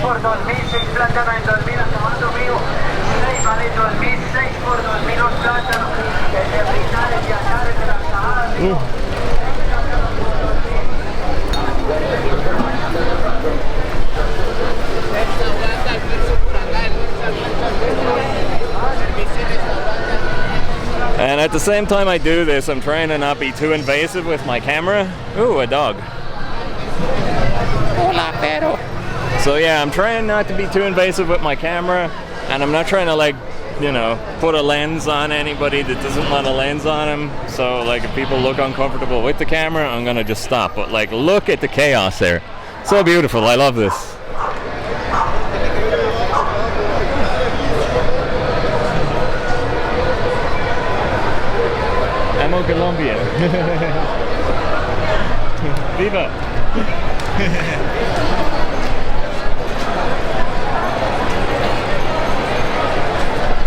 por 2000, 6 plátanos en 2000, acabando vivo. 6 vale 2000, 6 por 2000 los plátanos. De brinales y azares de las cabadas. And at the same time I do this, I'm trying to not be too invasive with my camera. Ooh, a dog. Hola, perro. So yeah, I'm trying not to be too invasive with my camera, and I'm not trying to, like, you know, put a lens on anybody that doesn't want a lens on them. So like, if people look uncomfortable with the camera, I'm gonna just stop. But like, look at the chaos there. So beautiful, I love this. Amo Colombia. Viva.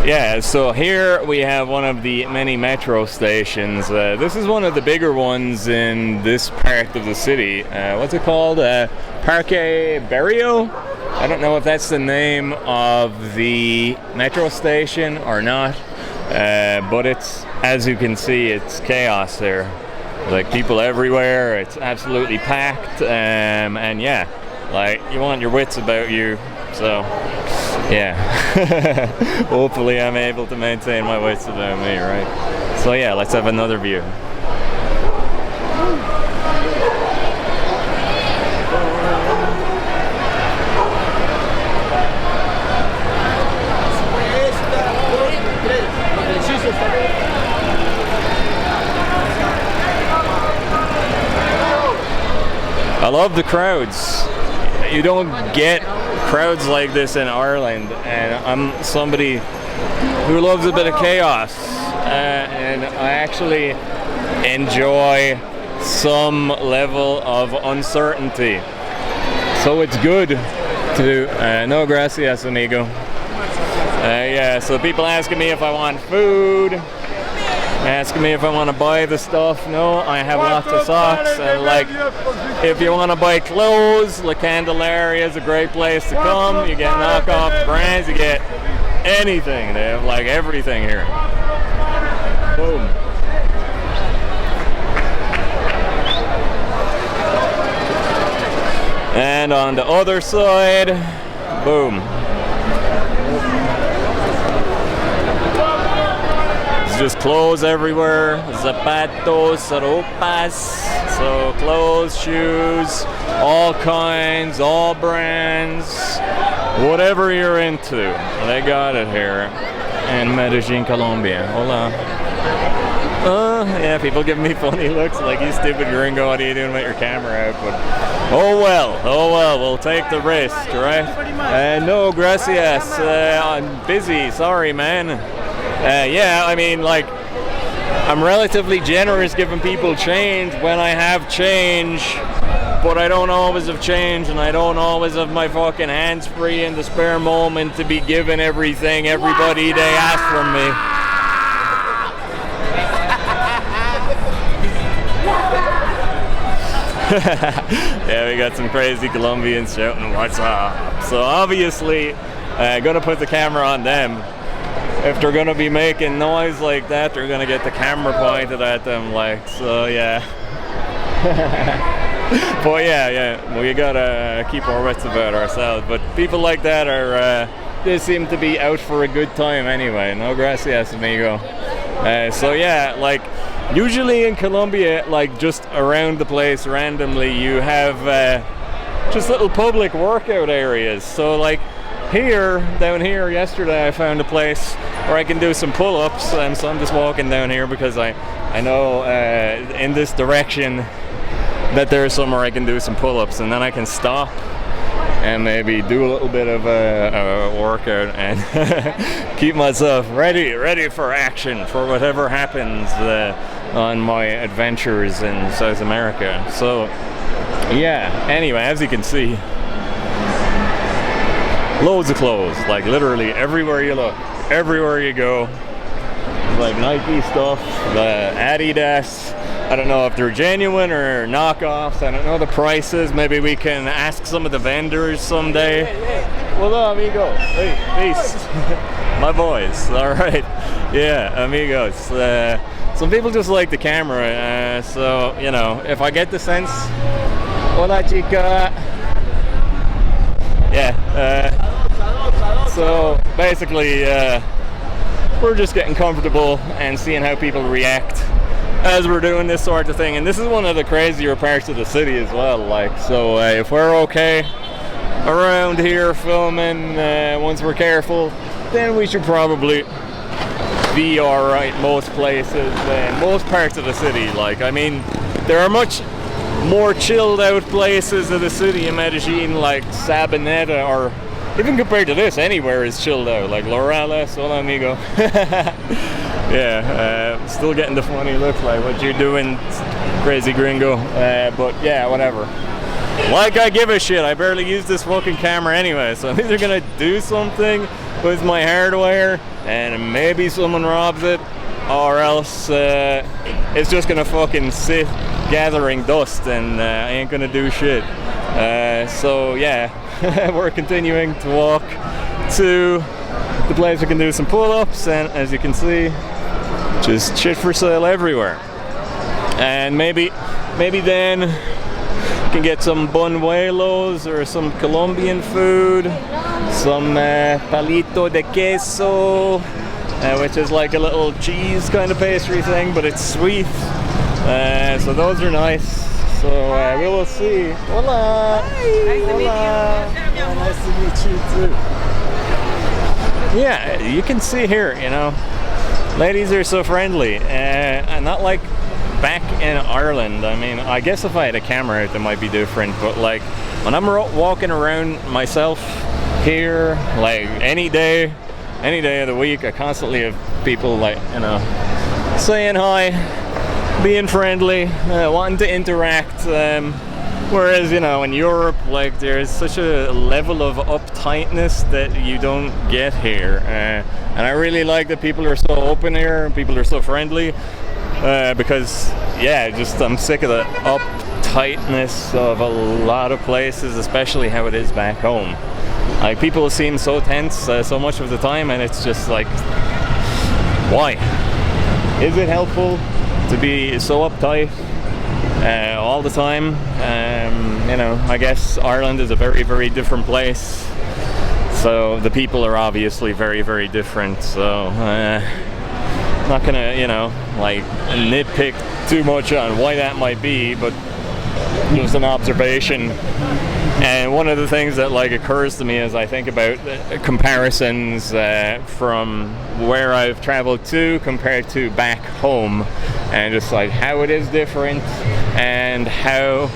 Yeah, so here we have one of the many metro stations. This is one of the bigger ones in this part of the city. What's it called? Parque Barrio? I don't know if that's the name of the metro station or not. But it's, as you can see, it's chaos there. Like, people everywhere, it's absolutely packed, and yeah, like, you want your wits about you, so yeah. Hopefully I'm able to maintain my wits about me, right? So yeah, let's have another view. I love the crowds. You don't get crowds like this in Ireland, and I'm somebody who loves a bit of chaos, and I actually enjoy some level of uncertainty. So it's good to no gracias, amigo. Yeah, so people asking me if I want food, asking me if I want to buy the stuff. No, I have lots of socks, and like, if you want to buy clothes, La Candelaria is a great place to come. You get knockoff brands, you get anything. They have like everything here. Boom. And on the other side, boom. Just clothes everywhere, zapatos, ropas, so clothes, shoes, all kinds, all brands, whatever you're into, they got it here in Medellin, Colombia. Hola. Yeah, people give me funny looks like, you stupid gringo, what are you doing with your camera out? But oh well, we'll take the risk, right? No, gracias, I'm busy, sorry man. Yeah, I mean, like, I'm relatively generous giving people change when I have change, but I don't always have change, and I don't always have my fucking hands free in the spare moment to be given everything everybody they ask from me. Yeah, we got some crazy Colombians shouting, "What's up?" So obviously, gonna put the camera on them. If they're gonna be making noise like that, they're gonna get the camera pointed at them, like, so yeah. But yeah, we gotta keep our wits about ourselves. But people like that are, they seem to be out for a good time anyway. No gracias, amigo. So yeah, like, usually in Colombia, like, just around the place randomly, you have just little public workout areas. So like, down here yesterday I found a place where I can do some pull-ups, so I'm just walking down here because I know in this direction that there's somewhere I can do some pull-ups, and then I can stop and maybe do a little bit of a workout and keep myself ready for action, for whatever happens on my adventures in South America. So yeah, anyway, as you can see, loads of clothes, like literally everywhere you look, everywhere you go. Like Nike stuff, the Adidas, I don't know if they're genuine or knockoffs. I don't know the prices. Maybe we can ask some of the vendors someday. Hola, amigo. Hey, peace. My boys. All right. Yeah, amigos. Some people just like the camera. So, you know, if I get the sense. Hola, chica. Yeah. So basically, we're just getting comfortable and seeing how people react as we're doing this sort of thing. And this is one of the crazier parts of the city as well. Like, so if we're okay around here filming, once we're careful, then we should probably be alright most places and most parts of the city. Like, I mean, there are much more chilled out places of the city in Medellin, like Sabaneta, or even compared to this, anywhere is chilled out, like Lorales, hola amigo. Yeah, still getting the funny looks like what you're doing, crazy gringo, but yeah, whatever. Like I give a shit, I barely use this fucking camera anyway, so I'm either gonna do something with my hardware and maybe someone robs it, or else it's just gonna fucking sit gathering dust and I ain't gonna do shit. So yeah, we're continuing to walk to the place we can do some pull-ups, and as you can see, just shit for sale everywhere. And maybe then we can get some buñuelos or some Colombian food, some palito de queso, which is like a little cheese kind of pastry thing, but it's sweet. So those are nice. So we will see. Hola. Nice to meet you. Nice to meet you too. Yeah, you can see here, you know, ladies are so friendly, and not like back in Ireland. I mean, I guess if I had a camera out, it might be different, but like when I'm walking around myself here, like any day of the week, I constantly have people like, you know, saying hi, being friendly, wanting to interact. Whereas, you know, in Europe, like, there's such a level of uptightness that you don't get here. And I really like that people are so open here, people are so friendly, because, yeah, just I'm sick of the uptightness of a lot of places, especially how it is back home. Like, people seem so tense so much of the time, and it's just like, why? Is it helpful to be so uptight all the time? You know, I guess Ireland is a very, very different place, so the people are obviously very, very different. So not gonna, you know, like nitpick too much on why that might be, but just an observation. And one of the things that like occurs to me as I think about comparisons from where I've traveled to compared to back home, and just like how it is different and how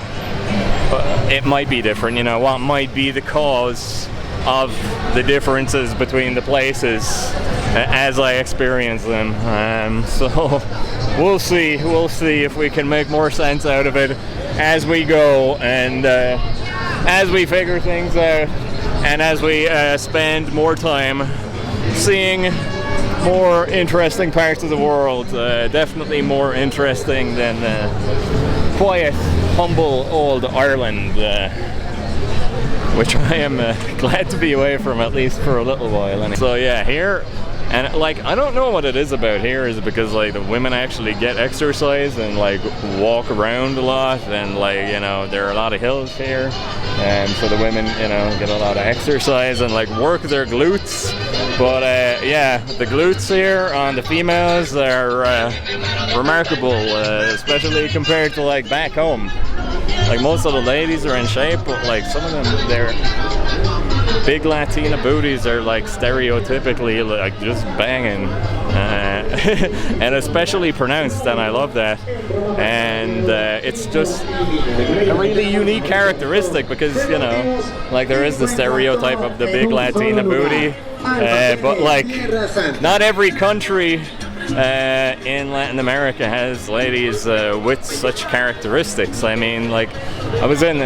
it might be different, you know, what might be the cause of the differences between the places as I experience them. So we'll see if we can make more sense out of it as we go, and as we figure things out, and as we spend more time seeing more interesting parts of the world, definitely more interesting than quiet, humble old Ireland, which I am glad to be away from, at least for a little while. So yeah, here, and like I don't know what it is about here. Is it because like the women actually get exercise and like walk around a lot, and like, you know, there are a lot of hills here, and so the women, you know, get a lot of exercise and like work their glutes. But yeah, the glutes here on the females are remarkable, especially compared to like back home. Like most of the ladies are in shape, but like some of them, their big Latina booties are like stereotypically like just banging, and especially pronounced, and I love that. And it's just a really unique characteristic because, you know, like there is the stereotype of the big Latina booty, but like not every country in Latin America has ladies with such characteristics. I mean, like I was in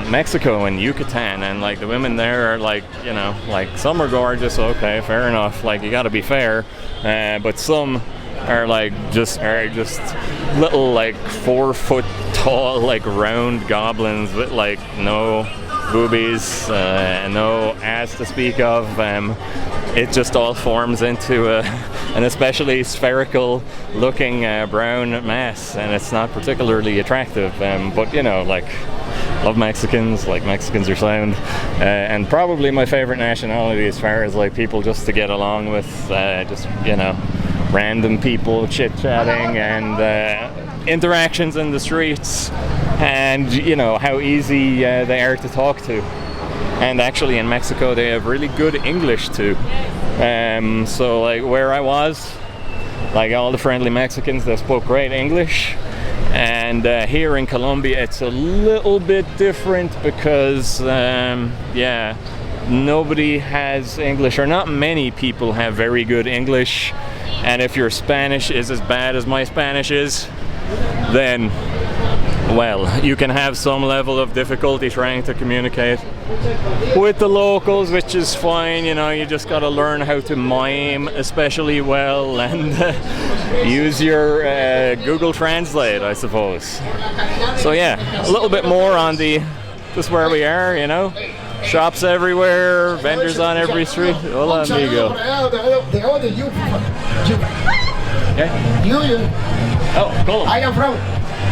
Mexico and Yucatan, and like the women there are like, you know, like some are gorgeous, okay, fair enough, like you gotta be fair, but some are just little 4 foot tall round goblins with no boobies, no ass to speak of. It just all forms into an especially spherical looking brown mass, and it's not particularly attractive, but love Mexicans, Mexicans are sound, and probably my favorite nationality as far as people just to get along with, random people chit-chatting and interactions in the streets, and how easy they are to talk to. And actually in Mexico they have really good English too. So where I was, all the friendly Mexicans, they spoke great English. And here in Colombia it's a little bit different because nobody has English, or not many people have very good English. And if your Spanish is as bad as my Spanish is, then, well, you can have some level of difficulty trying to communicate with the locals, which is fine. You just got to learn how to mime especially well, and use your Google Translate, I suppose. So yeah, a little bit more on just where we are, shops everywhere, vendors on every street. Hola, amigo. Okay. Oh, cool. I am from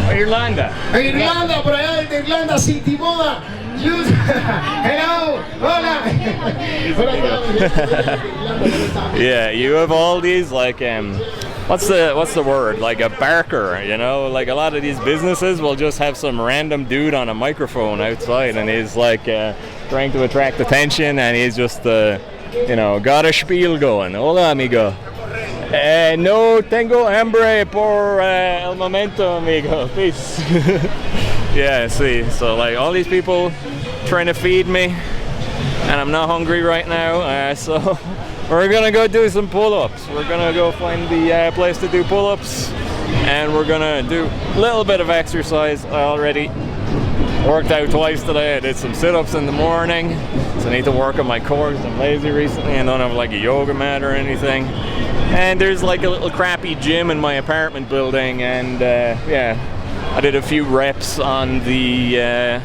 Irlanda. Irlanda, por allá de Irlanda, City Moda. Hello, hola. Yeah, you have all these what's the word? A barker, a lot of these businesses will just have some random dude on a microphone outside, and he's trying to attract attention, and he's just got a spiel going. Hola, amigo. No tengo hambre por el momento, amigo. Peace. Yeah, see, so all these people trying to feed me, and I'm not hungry right now, so we're gonna go do some pull-ups. We're gonna go find the place to do pull-ups, and we're gonna do a little bit of exercise. I already worked out twice today. I did some sit-ups in the morning, so I need to work on my core because I'm lazy recently and don't have a yoga mat or anything. And there's a little crappy gym in my apartment building, and I did a few reps on the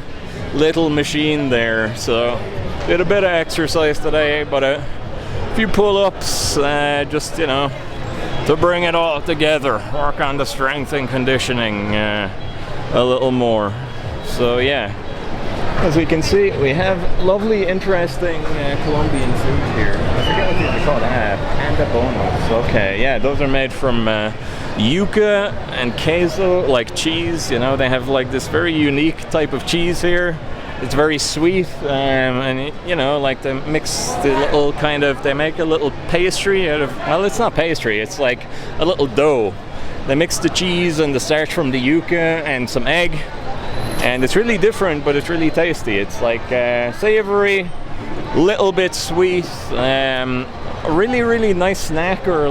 little machine there, so did a bit of exercise today, but a few pull-ups, just to bring it all together, work on the strength and conditioning a little more. So yeah, as we can see, we have lovely, interesting Colombian food here. I forget what these are called. Panda bonos. Okay, yeah, those are made from yuca and queso, cheese. They have this very unique type of cheese here. It's very sweet, and they mix the little they make a little pastry out of, well, it's not pastry, it's a little dough. They mix the cheese and the starch from the yuca and some egg, and it's really different, but it's really tasty. It's savory, little bit sweet, a really, really nice snack, or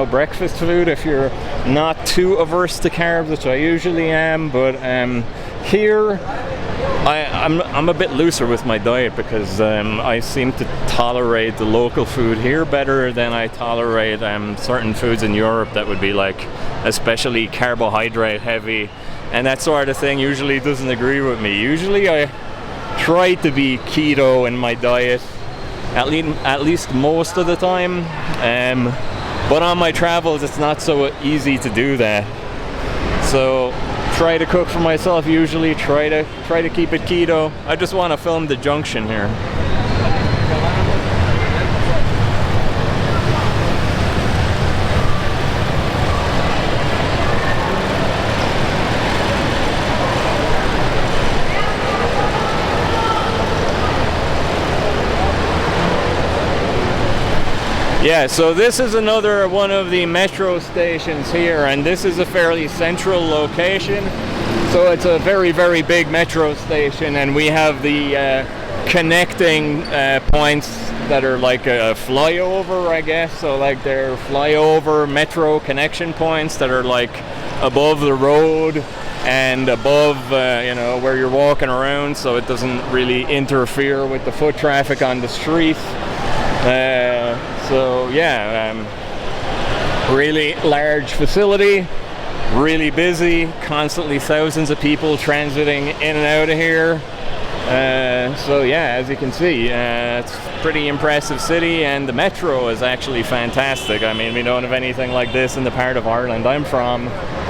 breakfast food if you're not too averse to carbs, which I usually am. But here I'm a bit looser with my diet because I seem to tolerate the local food here better than I tolerate certain foods in Europe that would be especially carbohydrate heavy, and that sort of thing usually doesn't agree with me. Usually I try to be keto in my diet, at least most of the time, but on my travels it's not so easy to do that. So try to cook for myself usually, try to keep it keto. I just want to film the junction here. Yeah, so this is another one of the metro stations here, and this is a fairly central location. So it's a very, very big metro station, and we have the connecting points that are like a flyover, I guess. So they're flyover metro connection points that are above the road and above where you're walking around, so it doesn't really interfere with the foot traffic on the street. So yeah, Really large facility, really busy, constantly thousands of people transiting in and out of here. So yeah, as you can see, it's a pretty impressive city, and the metro is actually fantastic. I mean, we don't have anything like this in the part of Ireland I'm from,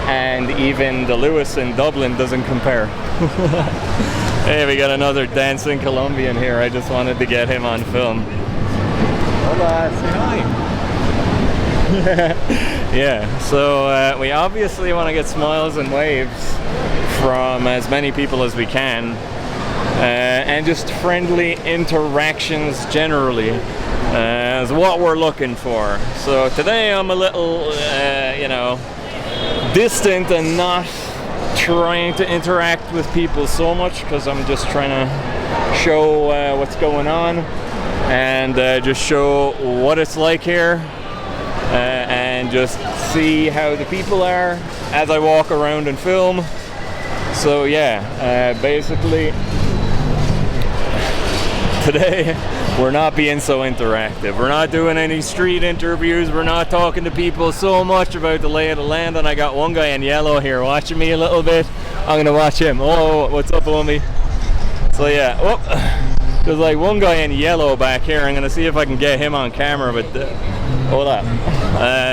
and even the Lewis in Dublin doesn't compare. Hey, we got another dancing Colombian here. I just wanted to get him on film. Hola, say hi. Yeah, so we obviously want to get smiles and waves from as many people as we can, and just friendly interactions generally is what we're looking for. So today I'm a little, you know, distant and not trying to interact with people so much, because I'm just trying to show what's going on and just show what it's like here. And just see how the people are as I walk around and film. So yeah, basically today we're not being so interactive. We're not doing any street interviews. We're not talking to people so much about the lay of the land. And I got one guy in yellow here watching me a little bit. I'm gonna watch him. Oh, what's up, homie? So yeah, there's like one guy in yellow back here. I'm gonna see if I can get him on camera, but hold up.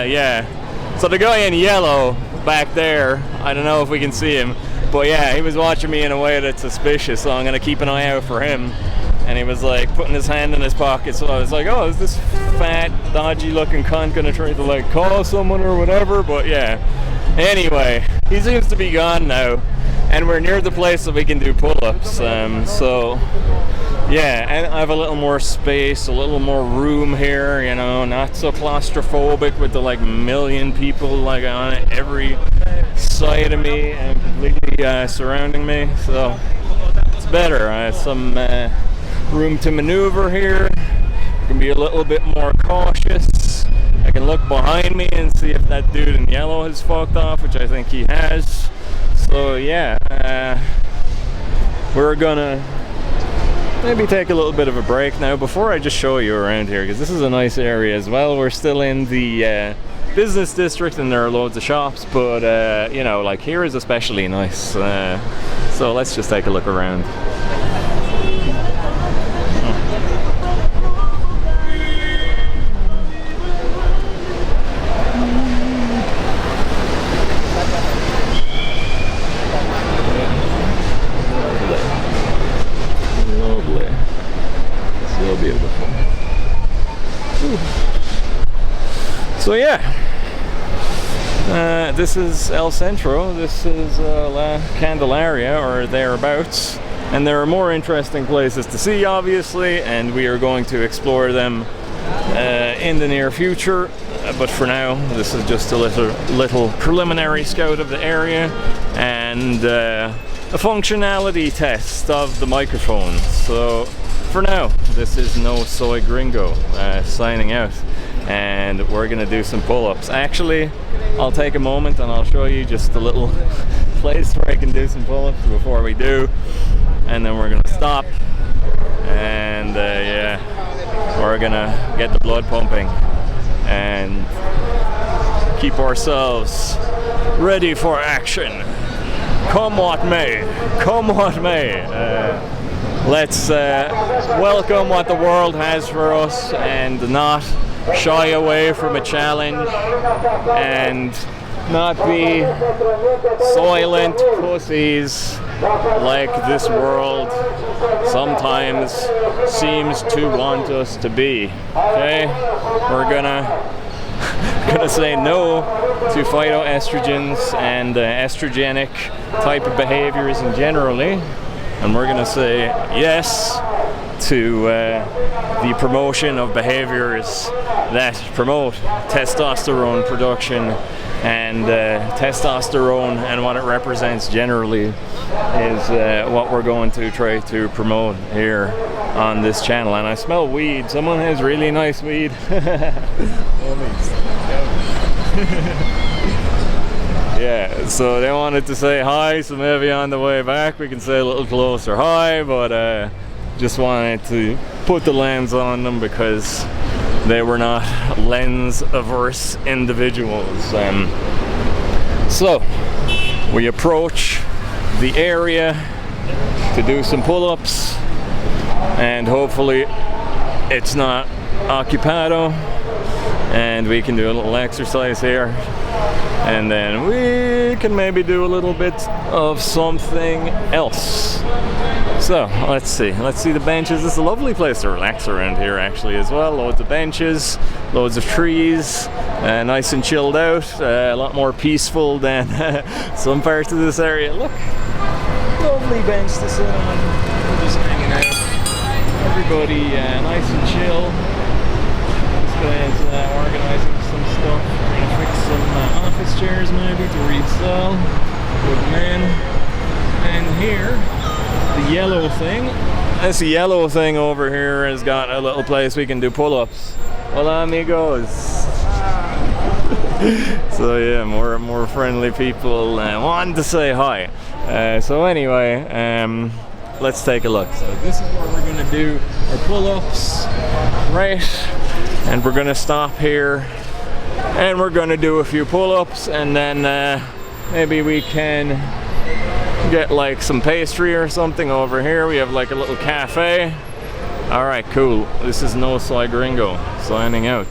Yeah, so the guy in yellow back there, I don't know if we can see him, but yeah, he was watching me in a way that's suspicious, so I'm gonna keep an eye out for him. And he was like putting his hand in his pocket, so I was like, oh, is this fat, dodgy looking cunt gonna try to like call someone or whatever? But yeah, anyway, he seems to be gone now, and we're near the place that we can do pull-ups. So yeah, and I have a little more space, a little more room here, you know, not so claustrophobic with the like million people like on every side of me and completely surrounding me. So it's better. I have some room to maneuver here. I can be a little bit more cautious. I can look behind me and see if that dude in yellow has fucked off, which I think he has. So yeah, we're gonna maybe take a little bit of a break now before I just show you around here, because this is a nice area as well. We're still in the business district and there are loads of shops, but you know, like here is especially nice. So let's just take a look around. Beautiful. Ooh. So yeah, this is El Centro, this is La Candelaria or thereabouts, and there are more interesting places to see obviously, and we are going to explore them in the near future, but for now this is just a little preliminary scout of the area and a functionality test of the microphone. So for now, this is No Soy Gringo signing out, and we're gonna do some pull-ups. Actually, I'll take a moment and I'll show you just a little place where I can do some pull-ups before we do, and then we're gonna stop, and yeah, we're gonna get the blood pumping and keep ourselves ready for action. Come what may, come what may. Let's welcome what the world has for us and not shy away from a challenge and not be silent pussies like this world sometimes seems to want us to be. Okay? We're gonna say no to phytoestrogens and estrogenic type of behaviors in generally. And we're going to say yes to the promotion of behaviors that promote testosterone production, and testosterone and what it represents generally is what we're going to try to promote here on this channel. And I smell weed. Someone has really nice weed. Yeah, so they wanted to say hi, so maybe on the way back we can say a little closer hi, but just wanted to put the lens on them because they were not lens-averse individuals. So we approach the area to do some pull-ups, and hopefully it's not occupado, and we can do a little exercise here, and then we can maybe do a little bit of something else. So let's see the benches. It's a lovely place to relax around here actually as well. Loads of benches, loads of trees, nice and chilled out, a lot more peaceful than some parts of this area. Look, lovely bench to sit on, we're just hanging out, everybody nice and chill. This guy's organising some stuff. We're going to fix some office chairs maybe to resell. Good man. And here, the yellow thing. This yellow thing over here has got a little place we can do pull-ups. Hola amigos. So yeah, more friendly people wanting to say hi. So anyway, let's take a look. So this is where we're going to do our pull-ups, right? And we're going to stop here, and we're going to do a few pull-ups, and then maybe we can get like some pastry or something over here. We have like a little cafe. All right, cool. This is No Soy Gringo signing out.